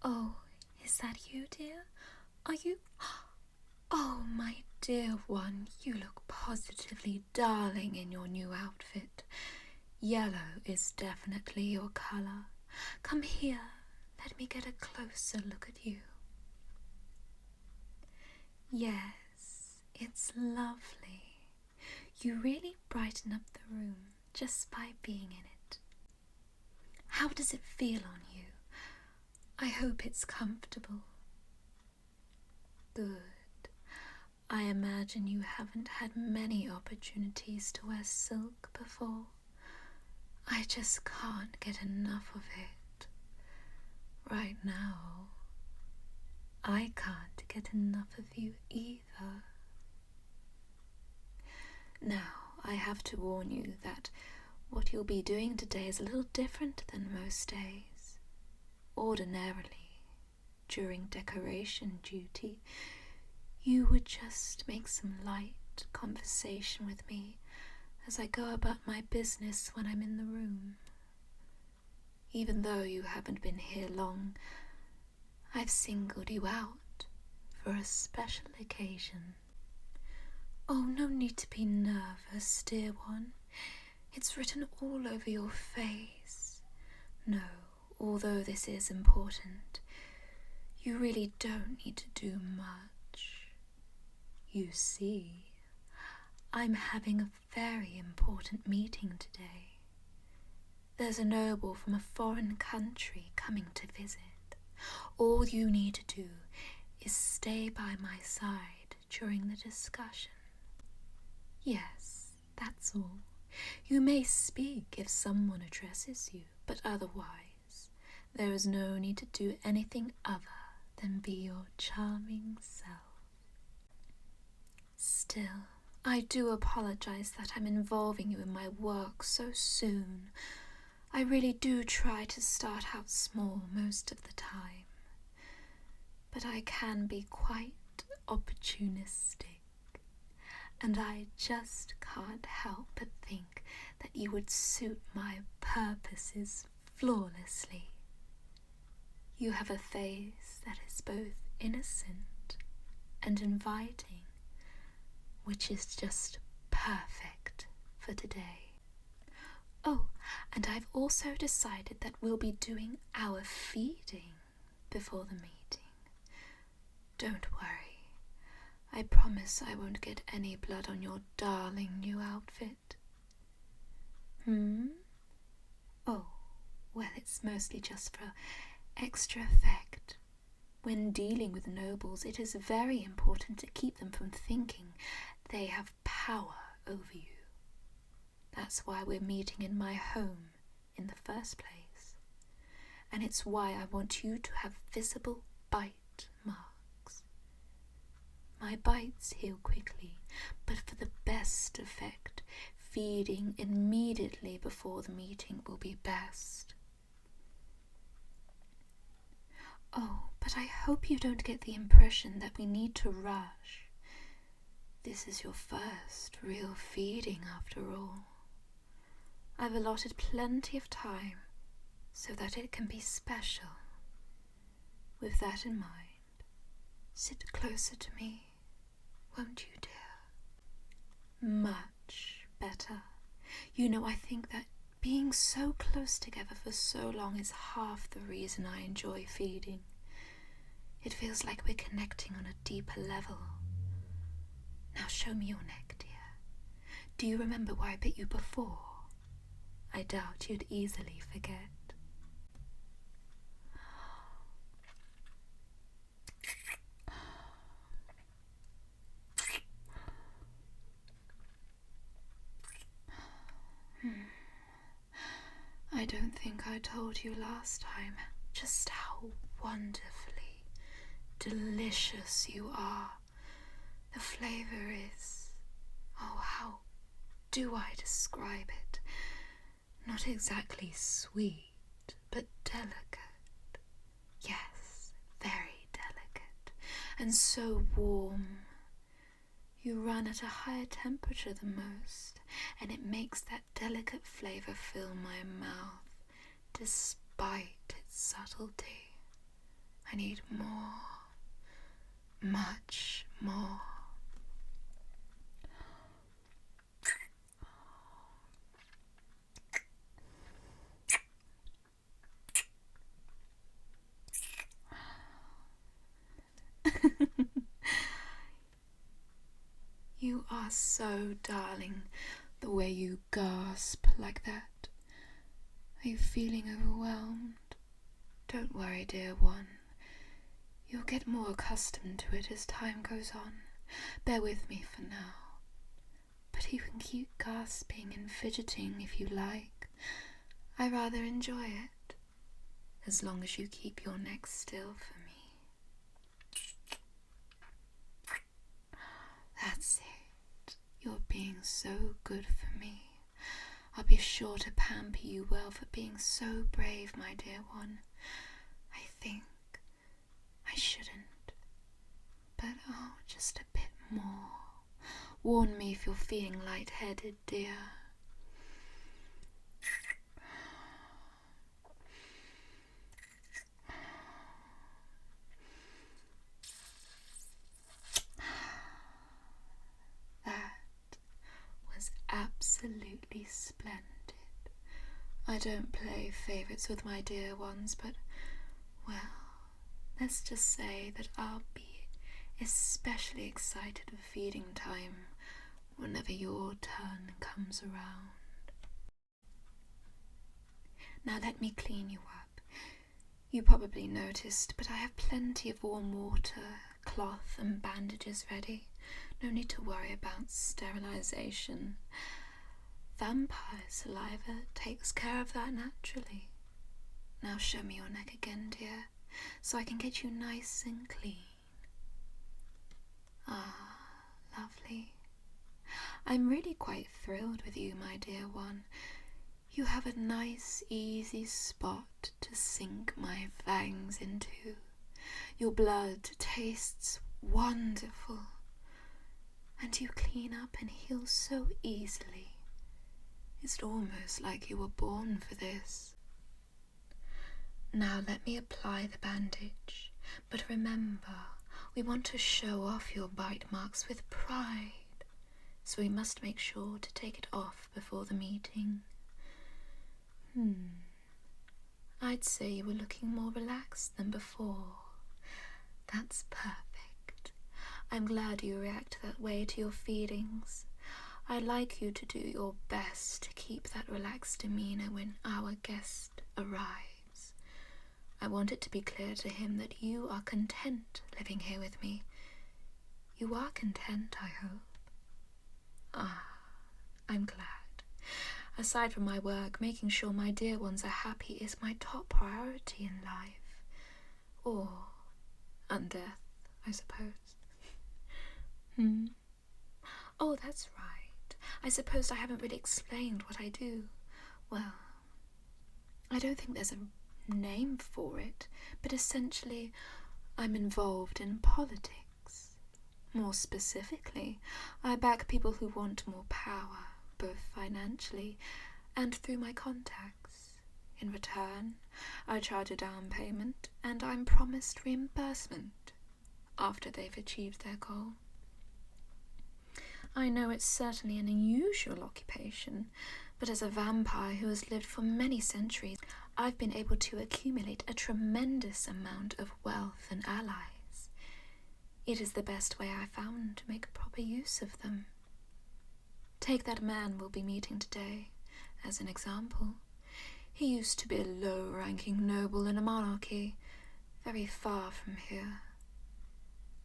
Oh, is that you, dear? Are you... Oh, my dear one, you look positively darling in your new outfit. Yellow is definitely your colour. Come here, let me get a closer look at you. Yes, it's lovely. You really brighten up the room just by being in it. How does it feel on you? I hope it's comfortable. Good. I imagine you haven't had many opportunities to wear silk before. I just can't get enough of it. Right now, I can't get enough of you either. Now, I have to warn you that what you'll be doing today is a little different than most days. Ordinarily, during decoration duty, you would just make some light conversation with me as I go about my business when I'm in the room. Even though you haven't been here long, I've singled you out for a special occasion. Oh, no need to be nervous, dear one. It's written all over your face. No, although this is important, you really don't need to do much. You see, I'm having a very important meeting today. There's a noble from a foreign country coming to visit. All you need to do is stay by my side during the discussion. Yes, that's all. You may speak if someone addresses you, but otherwise, there is no need to do anything other than be your charming self. Still, I do apologize that I'm involving you in my work so soon. I really do try to start out small most of the time, but I can be quite opportunistic, and I just can't help but think that you would suit my purposes flawlessly. You have a face that is both innocent and inviting, which is just perfect for today. Oh, and I've also decided that we'll be doing our feeding before the meeting. Don't worry. I promise I won't get any blood on your darling new outfit. Oh, well, it's mostly just for extra effect. When dealing with nobles, it is very important to keep them from thinking they have power over you. That's why we're meeting in my home in the first place. And it's why I want you to have visible bite marks. My bites heal quickly, but for the best effect, feeding immediately before the meeting will be best. Oh, but I hope you don't get the impression that we need to rush. This is your first real feeding after all. I've allotted plenty of time so that it can be special. With that in mind, sit closer to me, won't you, dear? Much better. You know, I think that being so close together for so long is half the reason I enjoy feeding. It feels like we're connecting on a deeper level. Now show me your neck, dear. Do you remember why I bit you before? I doubt you'd easily forget. I don't think I told you last time just how wonderfully delicious you are. The flavor is, oh, how do I describe it? Not exactly sweet, but delicate. Yes, very delicate, and so warm. You run at a higher temperature than most, and it makes that delicate flavor fill my mouth, despite its subtlety. I need more. Much more. You are so darling, the way you gasp like that. Are you feeling overwhelmed? Don't worry, dear one. You'll get more accustomed to it as time goes on. Bear with me for now. But you can keep gasping and fidgeting if you like. I rather enjoy it, as long as you keep your neck still for me. That's it. You're being so good for me. I'll be sure to pamper you well for being so brave, my dear one. I think I shouldn't. But just a bit more. Warn me if you're feeling lightheaded, dear. That was absolutely splendid. I don't play favourites with my dear ones, but, well, let's just say that I'll be especially excited for feeding time whenever your turn comes around. Now let me clean you up. You probably noticed, but I have plenty of warm water, cloth and bandages ready. No need to worry about sterilization. Vampire saliva takes care of that naturally. Now show me your neck again, dear, so I can get you nice and clean. Ah, lovely. I'm really quite thrilled with you, my dear one. You have a nice, easy spot to sink my fangs into. Your blood tastes wonderful, and you clean up and heal so easily. It's almost like you were born for this. Now let me apply the bandage, but remember, we want to show off your bite marks with pride, so we must make sure to take it off before the meeting. I'd say you were looking more relaxed than before. That's perfect. I'm glad you react that way to your feelings. I'd like you to do your best to keep that relaxed demeanour when our guest arrives. I want it to be clear to him that you are content living here with me. You are content, I hope. Ah, I'm glad. Aside from my work, making sure my dear ones are happy is my top priority in life. Or, and death, I suppose. Oh, that's right. I suppose I haven't really explained what I do. Well, I don't think there's a name for it, but essentially, I'm involved in politics. More specifically, I back people who want more power, both financially and through my contacts. In return, I charge a down payment and I'm promised reimbursement after they've achieved their goal. I know it's certainly an unusual occupation, but as a vampire who has lived for many centuries, I've been able to accumulate a tremendous amount of wealth and allies. It is the best way I found to make proper use of them. Take that man we'll be meeting today as an example. He used to be a low-ranking noble in a monarchy, very far from here.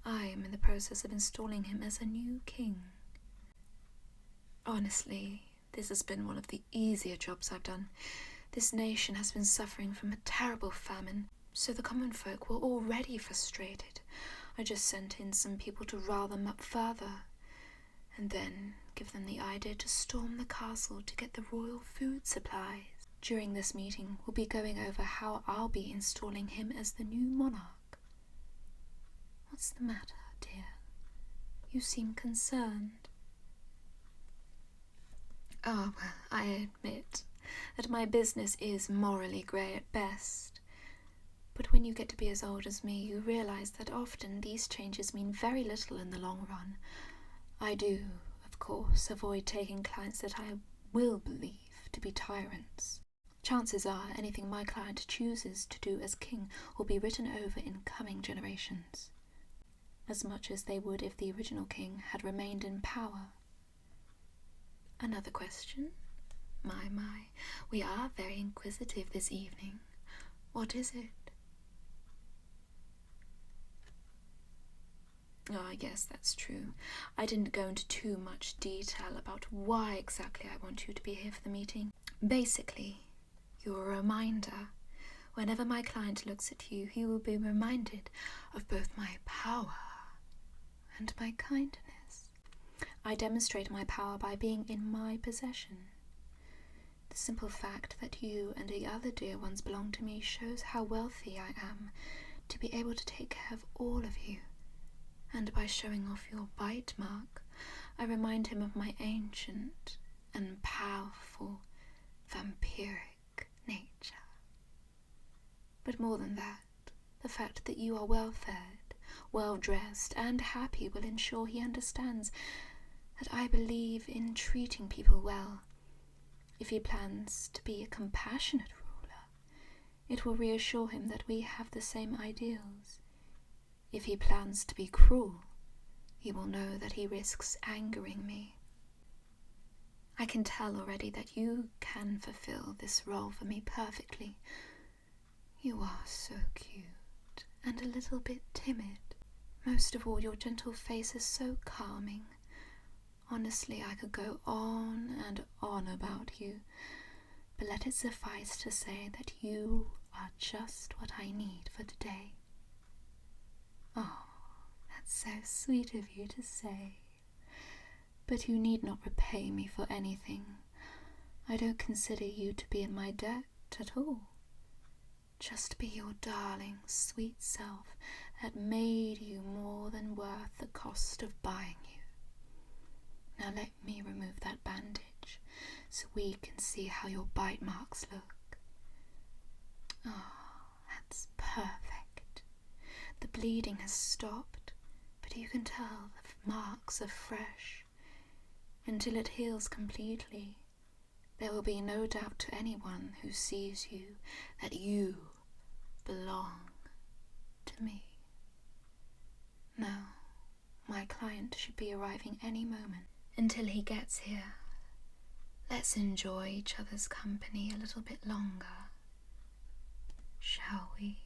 I am in the process of installing him as a new king. Honestly, this has been one of the easier jobs I've done. This nation has been suffering from a terrible famine, so the common folk were already frustrated. I just sent in some people to rile them up further, and then give them the idea to storm the castle to get the royal food supplies. During this meeting, we'll be going over how I'll be installing him as the new monarch. What's the matter, dear? You seem concerned. Ah, well, I admit that my business is morally grey at best, But when you get to be as old as me, you realize that often these changes mean very little in the long run. I do, of course, avoid taking clients that I will believe to be tyrants. Chances are anything my client chooses to do as king will be written over in coming generations, as much as they would if the original king had remained in power. Another question? My, we are very inquisitive this evening. What is it? Oh, yes, that's true. I didn't go into too much detail about why exactly I want you to be here for the meeting. Basically, you're a reminder. Whenever my client looks at you, he will be reminded of both my power and my kindness. I demonstrate my power by being in my possession. The simple fact that you and the other dear ones belong to me shows how wealthy I am to be able to take care of all of you. And by showing off your bite mark, I remind him of my ancient and powerful vampiric nature. But more than that, the fact that you are well-fed, well-dressed, and happy will ensure he understands that I believe in treating people well. If he plans to be a compassionate ruler, it will reassure him that we have the same ideals. If he plans to be cruel, he will know that he risks angering me. I can tell already that you can fulfill this role for me perfectly. You are so cute and a little bit timid. Most of all, your gentle face is so calming. Honestly, I could go on and on about you, but let it suffice to say that you are just what I need for today. Oh, that's so sweet of you to say. But you need not repay me for anything. I don't consider you to be in my debt at all. Just be your darling, sweet self that made you more than worth the cost of buying you. Now let me remove that bandage so we can see how your bite marks look. Oh, that's perfect. The bleeding has stopped, but you can tell the marks are fresh. Until it heals completely, there will be no doubt to anyone who sees you that you belong to me. Now, my client should be arriving any moment. Until he gets here, let's enjoy each other's company a little bit longer, shall we?